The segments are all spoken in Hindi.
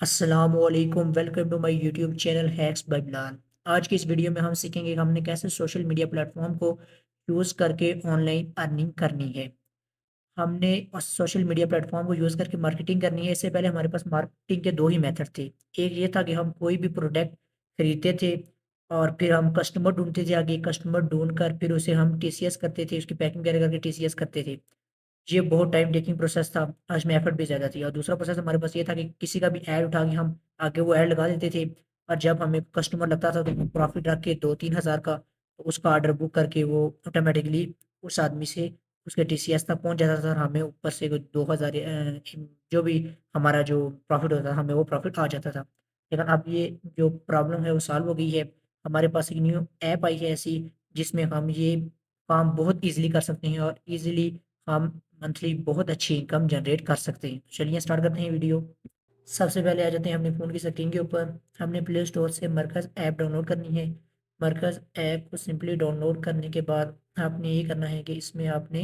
अस्सलामुअलैकुम, welcome to my YouTube channel hacks by Bilal. आज की इस वीडियो में हम सीखेंगे कि हमने कैसे सोशल मीडिया प्लेटफॉर्म को यूज़ करके ऑनलाइन अर्निंग करनी है। हमने सोशल मीडिया प्लेटफॉर्म को यूज़ करके मार्केटिंग करनी है। इससे पहले हमारे पास मार्केटिंग के दो ही मेथड थे। एक ये था कि हम कोई भी प्रोडक्ट खरीदते थे और फिर हम कस्टमर ढूंढते थे, आगे कस्टमर ढूंढ कर फिर उसे हम टीसीएस करते थे, उसकी पैकिंग वगैरह करके टीसीएस करते थे। ये बहुत टाइम टेकिंग प्रोसेस था, इसमें एफर्ट भी ज़्यादा थी। और दूसरा प्रोसेस हमारे पास ये था कि किसी का भी ऐड उठा के हम आगे वो ऐड लगा देते थे और जब हमें कस्टमर लगता था तो हम प्रॉफिट रख के 2-3 हज़ार का तो उसका ऑर्डर बुक करके वो ऑटोमेटिकली उस आदमी से उसके टीसीएस तक पहुँच जाता था और हमें ऊपर से कुछ 2000 जो भी हमारा जो प्रॉफिट होता था, हमें वो प्रॉफिट आ जाता था। लेकिन अब ये जो प्रॉब्लम है वो सॉल्व हो गई है। हमारे पास एक न्यू ऐप आई है ऐसी, जिसमें हम ये काम बहुत ईज़िली कर सकते हैं और ईज़िली हम मंथली बहुत अच्छी इनकम जनरेट कर सकते हैं। चलिए स्टार्ट करते हैं वीडियो। सबसे पहले आ जाते हैं अपने फ़ोन की सेटिंग के ऊपर। हमने प्ले स्टोर से मरकज़ ऐप डाउनलोड करनी है। मरकज़ ऐप को सिंपली डाउनलोड करने के बाद आपने ये करना है कि इसमें आपने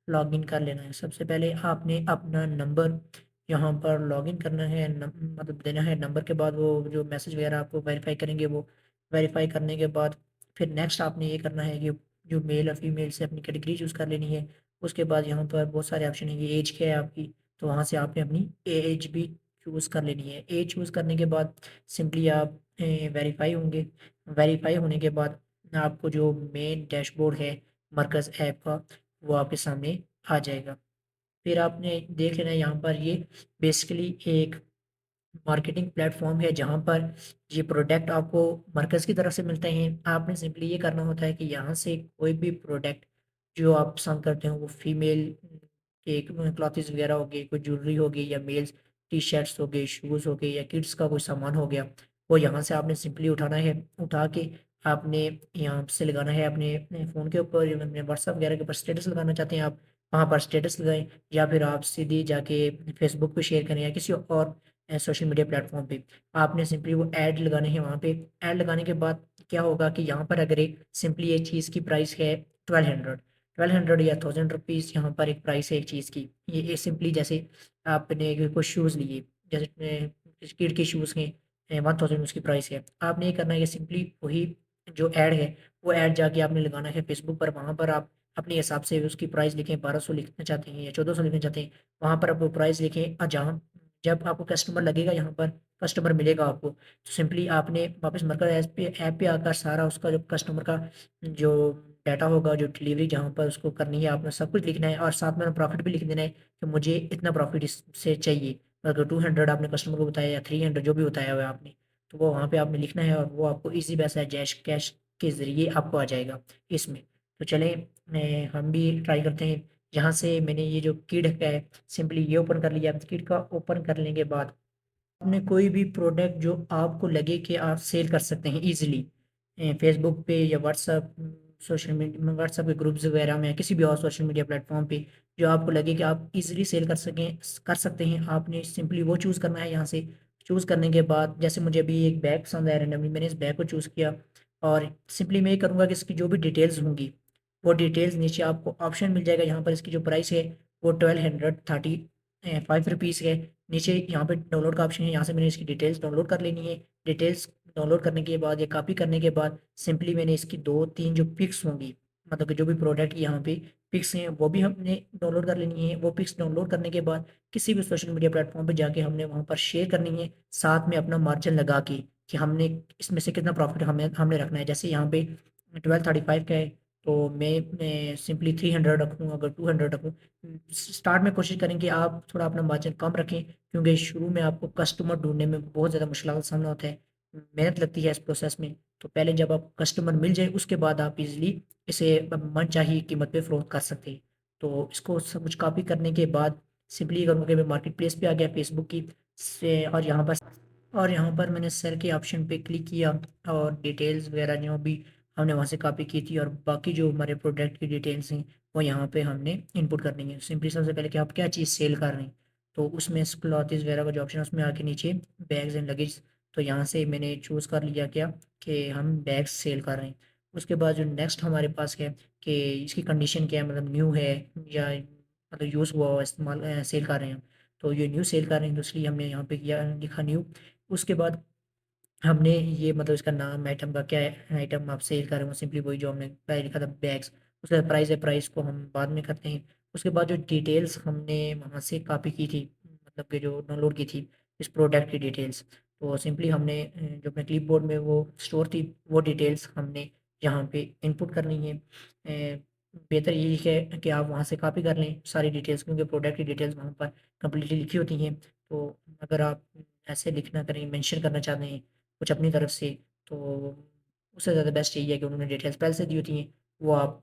लॉगिन कर लेना है। सबसे पहले आपने अपना नंबर यहाँ पर लॉगिन करना है, मतलब देना है। नंबर के बाद वो जो मैसेज वगैरह आपको वेरीफाई करेंगे, वो वेरीफाई करने के बाद फिर नेक्स्ट आपने ये करना है कि जो मेल और फीमेल से अपनी कैटेगरी चूज़ कर लेनी है। उसके बाद यहाँ पर बहुत सारे ऑप्शन हैं, ये एज क्या है आपकी, तो वहाँ से आपने अपनी एज भी चूज़ कर लेनी है। एज चूज़ करने के बाद सिंपली आप वेरीफ़ाई होंगे। वेरीफ़ाई होने के बाद आपको जो मेन डैशबोर्ड है मरकज़ ऐप का, वो आपके सामने आ जाएगा। फिर आपने देख लेना है यहाँ पर ये बेसिकली एक मार्केटिंग प्लेटफ़ॉर्म है जहाँ पर ये प्रोडक्ट आपको मरकज़ की तरफ से मिलते हैं। आपने सिंपली ये करना होता है कि यहाँ से कोई भी प्रोडक्ट जो आप पसंद करते हो, वो फीमेल के क्लॉथ्स वग़ैरह हो गए, कोई ज्वेलरी हो गई या मेल्स टी-शर्ट्स हो गए, शूज़ हो गए या किड्स का कोई सामान हो गया, वो यहाँ से आपने सिंपली उठाना है। उठा के आपने यहाँ से लगाना है अपने अपने फ़ोन के ऊपर या अपने व्हाट्सएप वग़ैरह के ऊपर स्टेटस लगाना चाहते हैं आप, वहाँ पर स्टेटस लगाएँ या फिर आप सीधे जाके फेसबुक पे शेयर करें या किसी और सोशल मीडिया प्लेटफ़ॉर्म पे। आपने सिंपली वो ऐड लगाने हैं वहाँ पे। ऐड लगाने के बाद क्या होगा कि यहाँ पर अगर एक सिंपली एक चीज़ की प्राइस है 1200 1200 या 1000 रुपीज़, यहाँ पर एक प्राइस है एक चीज़ की। ये सिंपली जैसे आपने कोई शूज़ लिए, जैसे किड के शूज़ हैं 1000 उसकी प्राइस है। आपने ये करना है कि सिंपली वही जो ऐड है, वो ऐड जाके आपने लगाना है फेसबुक पर। वहाँ पर आप अपने हिसाब से उसकी प्राइस लिखें, 1200 लिखना चाहते हैं या 1400 लिखना चाहते हैं, वहाँ पर आप वो प्राइस लिखें। जहाँ जब आपको कस्टमर लगेगा, यहाँ पर कस्टमर मिलेगा आपको, तो सिंपली आपने वापस मरकज़ ऐप पे आकर सारा उसका जो कस्टमर का जो डाटा होगा, जो डिलीवरी जहाँ पर उसको करनी है, आपने सब कुछ लिखना है और साथ में प्रॉफ़िट भी लिख देना है कि मुझे इतना प्रॉफ़िट इससे चाहिए। अगर 200 आपने कस्टमर को बताया या 300 जो भी बताया हुआ है आपने, तो वो वहाँ पे आपने लिखना है और वो आपको ईज़ी पैसा जैश कैश के ज़रिए आपको आ जाएगा इसमें। तो चलें हम भी ट्राई करते हैं। यहाँ से मैंने ये जो किड है सिंपली ये ओपन कर लिया। किट का ओपन करने के बाद आपने कोई भी प्रोडक्ट जो आपको लगे कि आप सेल कर सकते हैं ईज़िली फ़ेसबुक पे या व्हाट्सएप के ग्रुप्स वगैरह में या किसी भी और सोशल मीडिया प्लेटफ़ॉर्म पे, जो आपको लगे कि आप ईज़िली सेल कर सकते हैं, आपने सिंपली वो चूज़ करना है यहाँ से। चूज़ करने के बाद जैसे मुझे अभी एक बैग पसंद आया रैंडमली, मैंने इस बैग को चूज़ किया और सिंपली मैं ये करूँगा कि इसकी जो भी डिटेल्स होंगी, वो डिटेल्स नीचे आपको ऑप्शन मिल जाएगा। यहाँ पर इसकी जो प्राइस है वो 1235 रुपीज़ है। नीचे यहाँ पे डाउनलोड का ऑप्शन है, यहाँ से मैंने इसकी डिटेल्स डाउनलोड कर लेनी है। डिटेल्स डाउनलोड करने के बाद या कॉपी करने के बाद सिंपली मैंने इसकी 2-3 जो पिक्स होंगी, मतलब कि जो भी प्रोडक्ट की यहाँ पे पिक्स हैं, वो भी हमने डाउनलोड कर लेनी है। वो पिक्स डाउनलोड करने के बाद किसी भी सोशल मीडिया प्लेटफ़ॉर्म पे जाके हमने वहाँ पर शेयर करनी है, साथ में अपना मार्जिन लगा के कि हमने इसमें से कितना प्रॉफ़िट हमें हमने रखना है। जैसे यहाँ पे 1235 का है, तो मैं सिंपली 300 रखूँ, अगर 200 रखूँ। स्टार्ट में कोशिश करें कि आप थोड़ा अपना मार्जिन कम रखें, क्योंकि शुरू में आपको कस्टमर ढूँढने में बहुत ज़्यादा मुश्किल का सामना होता है, मेहनत लगती है इस प्रोसेस में। तो पहले जब आपको कस्टमर मिल जाए, उसके बाद आप ईज़िली इसे मनचाही कीमत पे फ़रोख्त कर सकते हैं। तो इसको सब कुछ कॉपी करने के बाद सिंपली करूँगा कि मैं मार्केट प्लेस पे आ गया फेसबुक की से और यहाँ पर मैंने सेल के ऑप्शन पे क्लिक किया और डिटेल्स वगैरह जो भी हमने वहाँ से कॉपी की थी और बाकी जो हमारे प्रोडक्ट की डिटेल्स हैं, वो यहाँ पे हमने इनपुट करनी है। सिंपली सबसे पहले कि आप क्या चीज़ सेल कर रहे हैं, तो उसमें क्लॉथ्स वगैरह का जो ऑप्शन है उसमें आके नीचे बैग्स एंड लगेज, तो यहाँ से मैंने चूज़ कर लिया क्या कि हम बैग्स सेल कर रहे हैं। उसके बाद जो नेक्स्ट हमारे पास है कि इसकी कंडीशन क्या है, मतलब न्यू है या मतलब यूज़ हुआ हुआ इस्तेमाल सेल कर रहे हैं। तो ये न्यू सेल कर रहे हैं, तो इसलिए हमने यहाँ पे किया लिखा न्यू। उसके बाद हमने ये मतलब इसका नाम आइटम का क्या है, आइटम आप सेल कर रहे हो सिंपली वही जो हमने पहले लिखा था बैग्स। उसके बाद प्राइस है, प्राइस को हम बाद में करते हैं। उसके बाद जो डिटेल्स हमने वहाँ से कॉपी की थी, मतलब कि जो डाउनलोड की थी इस प्रोडक्ट की डिटेल्स, तो सिंपली हमने जो अपने क्लिपबोर्ड में वो स्टोर थी वो डिटेल्स हमने यहाँ पे इनपुट करनी है। बेहतर यही है कि आप वहाँ से कॉपी कर लें सारी डिटेल्स, क्योंकि प्रोडक्ट की डिटेल्स वहाँ पर कंप्लीटली लिखी होती हैं। तो अगर आप ऐसे लिखना करें, मेंशन करना चाहते हैं कुछ अपनी तरफ से, तो उससे ज़्यादा बेस्ट यही है कि उन्होंने डिटेल्स पहले से दी होती हैं, वो आप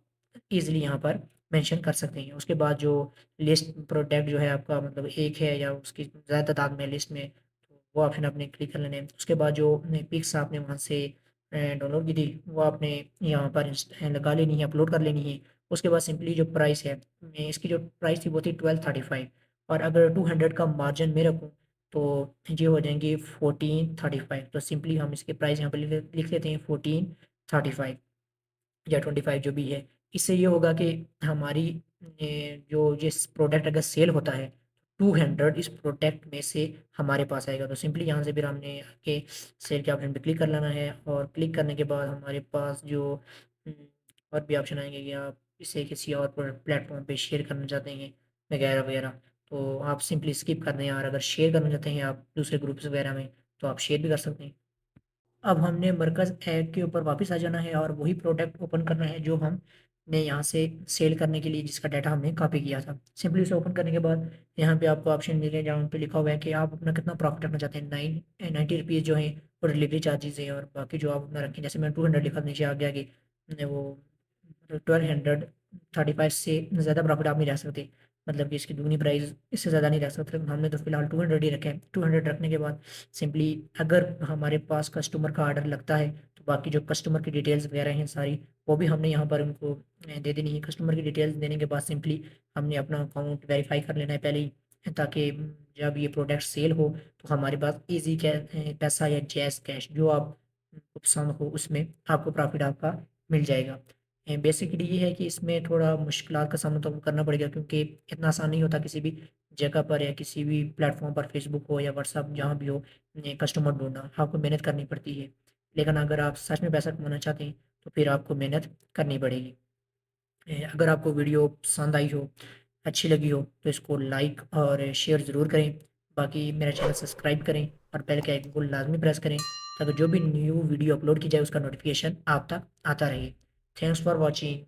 ईज़िली यहाँ पर मेंशन कर सकते हैं। उसके बाद जो लिस्ट प्रोडक्ट जो है आपका मतलब एक है या उसकी ज़्यादा तादाद में लिस्ट में, तो वो ऑप्शन आपने क्लिक कर लेना है। उसके बाद जो पिक्स आपने वहाँ से डाउनलोड की थी वो आपने यहाँ पर लगा लेनी है, अपलोड कर लेनी है। उसके बाद सिंपली जो प्राइस है, इसकी जो प्राइस थी वो थी 1235, और अगर 200 का मार्जिन में रखूँ तो ये हो जाएंगे 1435। तो सिंपली हम इसके प्राइस यहाँ पर लिख लेते हैं 1435 या 25 जो भी है। इससे ये होगा कि हमारी जो जिस प्रोडक्ट अगर सेल होता है 200 इस प्रोडक्ट में से हमारे पास आएगा। तो सिंपली यहाँ से फिर हमने आके सेल के ऑप्शन पे क्लिक कर लेना है, और क्लिक करने के बाद हमारे पास जो उम, और भी ऑप्शन आएंगे कि आप इसे किसी और प्लेटफॉर्म पे शेयर करना चाहते हैं वगैरह वगैरह, तो आप सिंपली स्किप कर दें। और अगर शेयर करना चाहते हैं आप दूसरे ग्रुप्स वगैरह में, तो आप शेयर भी कर सकते हैं। अब हमने मरकज़ ऐड के ऊपर वापस आ जाना है और वही प्रोडक्ट ओपन करना है जो हमने यहाँ से सेल करने के लिए जिसका डाटा हमने कॉपी किया था। सिंपली उसे ओपन करने के बाद यहाँ पे आपको ऑप्शन मिलेगा जहाँ पे लिखा हुआ है कि आप अपना कितना प्रॉफिट रखना चाहते हैं। 90 रुपीज़ जो है वो डिलीवरी चार्जेज़ हैं, और बाकी जो आप अपना रखें, जैसे मैंने 200 लिखा नीचे आ गया कि वो 1235 से ज़्यादा प्रॉफिट आप नहीं रख सकते, मतलब कि इसकी दुगनी प्राइस इससे ज़्यादा नहीं रख सकते। हमने तो फिलहाल 200 ही रखे हैं। 200 रखने के बाद सिंपली अगर हमारे पास कस्टमर का ऑर्डर लगता है तो बाकी जो कस्टमर की डिटेल्स वगैरह हैं सारी, वो भी हमने यहाँ पर उनको दे देनी है। कस्टमर की डिटेल्स देने के बाद सिंपली हमने अपना अकाउंट वेरीफाई कर लेना है पहले ही, ताकि जब ये प्रोडक्ट सेल हो तो हमारे पास ईजी पैसा या जैज़ कैश जो आप पसंद हो उसमें आपको प्रॉफिट आपका मिल जाएगा। बेसिकली ये है कि इसमें थोड़ा मुश्किलात का सामना तो आपको करना पड़ेगा, क्योंकि इतना आसान नहीं होता किसी भी जगह पर या किसी भी प्लेटफॉर्म पर, फेसबुक हो या व्हाट्सअप जहाँ भी हो, कस्टमर ढूँढना आपको मेहनत करनी पड़ती है। लेकिन अगर आप सच में पैसा कमाना चाहते हैं तो फिर आपको मेहनत करनी पड़ेगी। अगर आपको वीडियो पसंद आई हो, अच्छी लगी हो, तो इसको लाइक और शेयर ज़रूर करें। बाकी मेरा चैनल सब्सक्राइब करें और बेल के आइकन को लाज़मी प्रेस करें, ताकि जो भी न्यू वीडियो अपलोड की जाए उसका नोटिफ़िकेशन आप तक आता रहे। Thanks for watching.